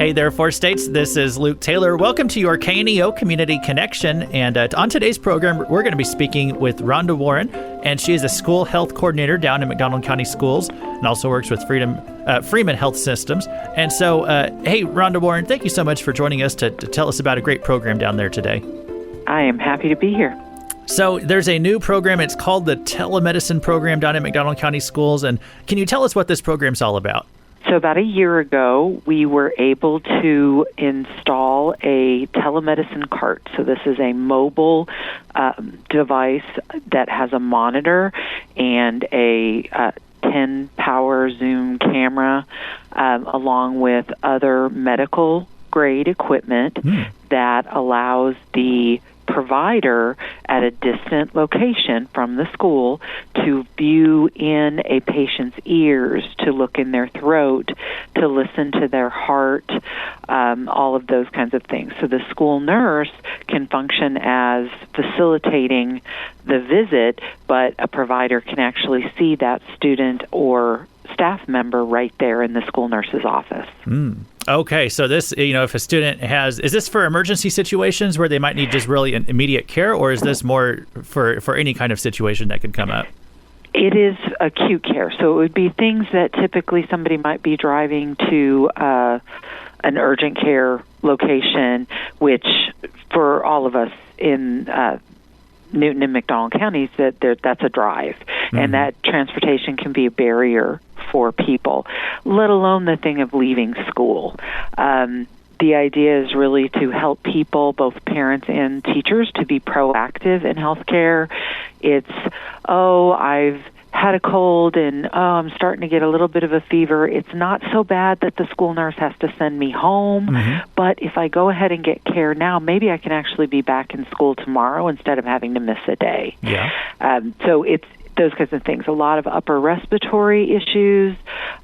Hey there, Four States. This is Luke Taylor. Welcome to your KNEO Community Connection. And on today's program, we're going to be speaking with Rhonda Warren, and she is a school health coordinator down in McDonald County Schools and also works with Freeman Health Systems. And so, hey, Rhonda Warren, thank you so much for joining us to tell us about a great program down there today. I am happy to be here. So there's a new program. It's called the telemedicine program down at McDonald County Schools. And can you tell us what this program's all about? So about a year ago, we were able to install a telemedicine cart. So this is a mobile device that has a monitor and a 10-power zoom camera, along with other medical-grade equipment that allows the provider at a distant location from the school to view in a patient's ears, to look in their throat, to listen to their heart, all of those kinds of things. So the school nurse can function as facilitating the visit, but a provider can actually see that student or staff member right there in the school nurse's office. Okay, so this, if a student is this for emergency situations where they might need just really immediate care, or is this more for any kind of situation that could come up? It is acute care. So it would be things that typically somebody might be driving to an urgent care location, which for all of us in Newton and McDonald counties, that's a drive, and that transportation can be a barrier for people, let alone the thing of leaving school. The idea is really to help people, both parents and teachers, to be proactive in healthcare. It's, I've had a cold and I'm starting to get a little bit of a fever. It's not so bad that the school nurse has to send me home, but if I go ahead and get care now, maybe I can actually be back in school tomorrow instead of having to miss a day. Yeah. So it's those kinds of things. A lot of upper respiratory issues,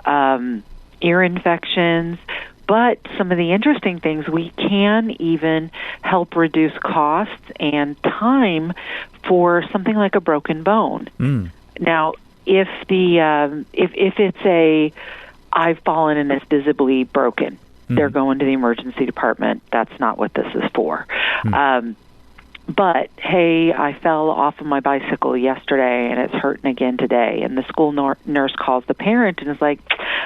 ear infections, but some of the interesting things, we can even help reduce costs and time for something like a broken bone. Now, if it's I've fallen and it's visibly broken, they're going to the emergency department. That's not what this is for. But, hey, I fell off of my bicycle yesterday and it's hurting again today. And the school nurse calls the parent and is like,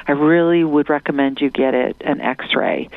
I really would recommend you get an x-ray.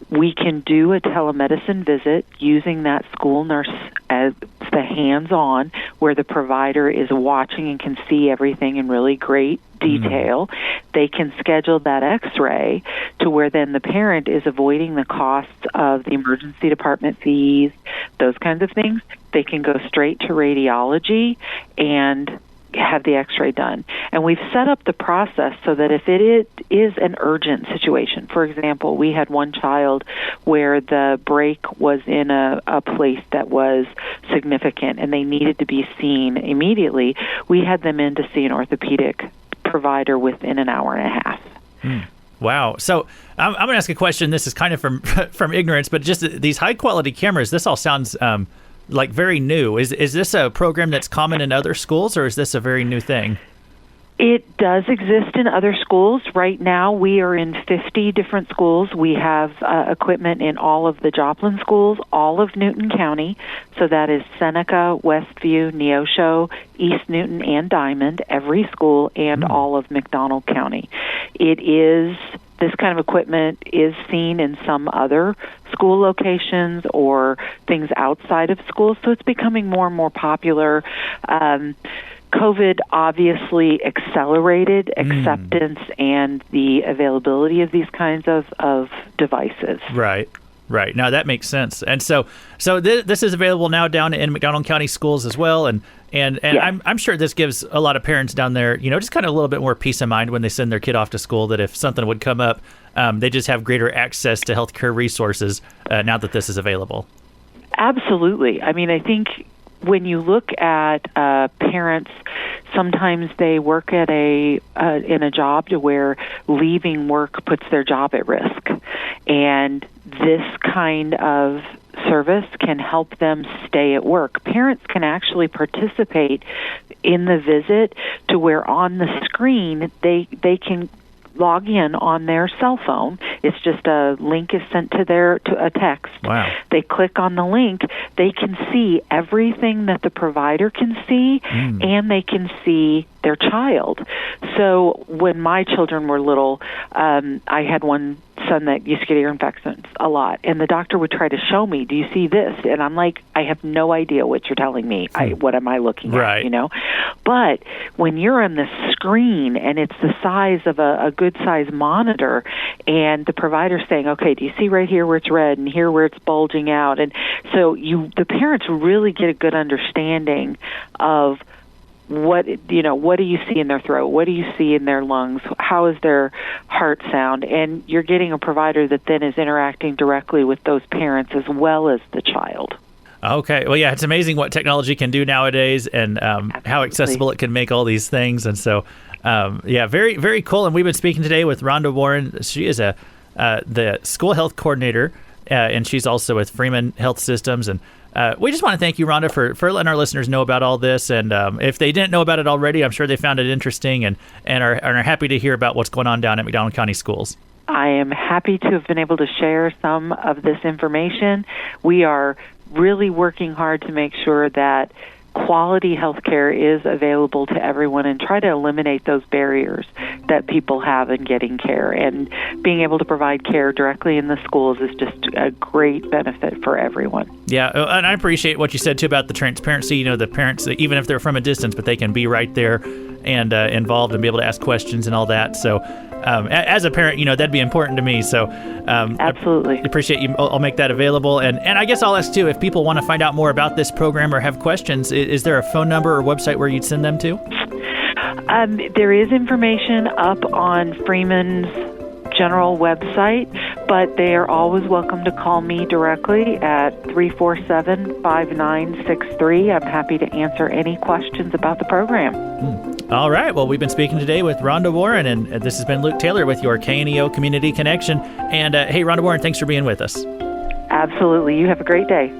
We can do a telemedicine visit using that school nurse as the hands-on, where the provider is watching and can see everything in really great detail. They can schedule that x-ray to where then the parent is avoiding the costs of the emergency department fees, those kinds of things. They can go straight to radiology and have the x-ray done. And we've set up the process so that if it is an urgent situation, for example, we had one child where the break was in a place that was significant and they needed to be seen immediately, we had them in to see an orthopedic provider within an hour and a half. Wow. So I'm going to ask a question. This is kind of from ignorance, but just these high-quality cameras, this all sounds like very new. Is this a program that's common in other schools, or is this a very new thing? It does exist in other schools. Right now, we are in 50 different schools. We have equipment in all of the Joplin schools, all of Newton County. So that is Seneca, Westview, Neosho, East Newton, and Diamond, every school, and all of McDonald County. This kind of equipment is seen in some other school locations or things outside of schools, so it's becoming more and more popular. COVID obviously accelerated acceptance and the availability of these kinds of devices. Right. Now that makes sense. And so this is available now down in McDonald County Schools as well. And yes. I'm sure this gives a lot of parents down there, just kind of a little bit more peace of mind when they send their kid off to school, that if something would come up, they just have greater access to healthcare resources now that this is available. Absolutely. I mean, I think when you look at parents, sometimes they work at in a job to where leaving work puts their job at risk, and this kind of service can help them stay at work. Parents can actually participate in the visit to where on the screen they can log in on their cell phone. It's just a link is sent to a text. Wow. They click on the link. They can see everything that the provider can see, and they can see their child. So when my children were little, I had one son that used to get ear infections a lot, and the doctor would try to show me, do you see this? And I'm like, I have no idea what you're telling me. What am I looking at, you know? But when you're on the screen and it's the size of a good size monitor, and the provider's saying, okay, do you see right here where it's red and here where it's bulging out? And so the parents really get a good understanding of what do you see in their throat? What do you see in their lungs? How is their heart sound? And you're getting a provider that then is interacting directly with those parents as well as the child. Okay. Well, yeah, it's amazing what technology can do nowadays, and how accessible it can make all these things. And so, very, very cool. And we've been speaking today with Rhonda Warren. She is the school health coordinator, and she's also with Freeman Health Systems. And we just want to thank you, Rhonda, for letting our listeners know about all this. And if they didn't know about it already, I'm sure they found it interesting and are happy to hear about what's going on down at McDonald County Schools. I am happy to have been able to share some of this information. We are really working hard to make sure that quality health care is available to everyone and try to eliminate those barriers that people have in getting care. And being able to provide care directly in the schools is just a great benefit for everyone. Yeah, and I appreciate what you said, too, about the transparency. The parents, even if they're from a distance, but they can be right there and involved and be able to ask questions and all that. So as a parent, that'd be important to me. So absolutely. I appreciate you. I'll make that available. And I guess I'll ask, too, if people want to find out more about this program or have questions, is there a phone number or website where you'd send them to? There is information up on Freeman's general website, but they are always welcome to call me directly at 347-5963. I'm happy to answer any questions about the program. All right. Well, we've been speaking today with Rhonda Warren, and this has been Luke Taylor with your KNEO Community Connection. And hey, Rhonda Warren, thanks for being with us. Absolutely. You have a great day.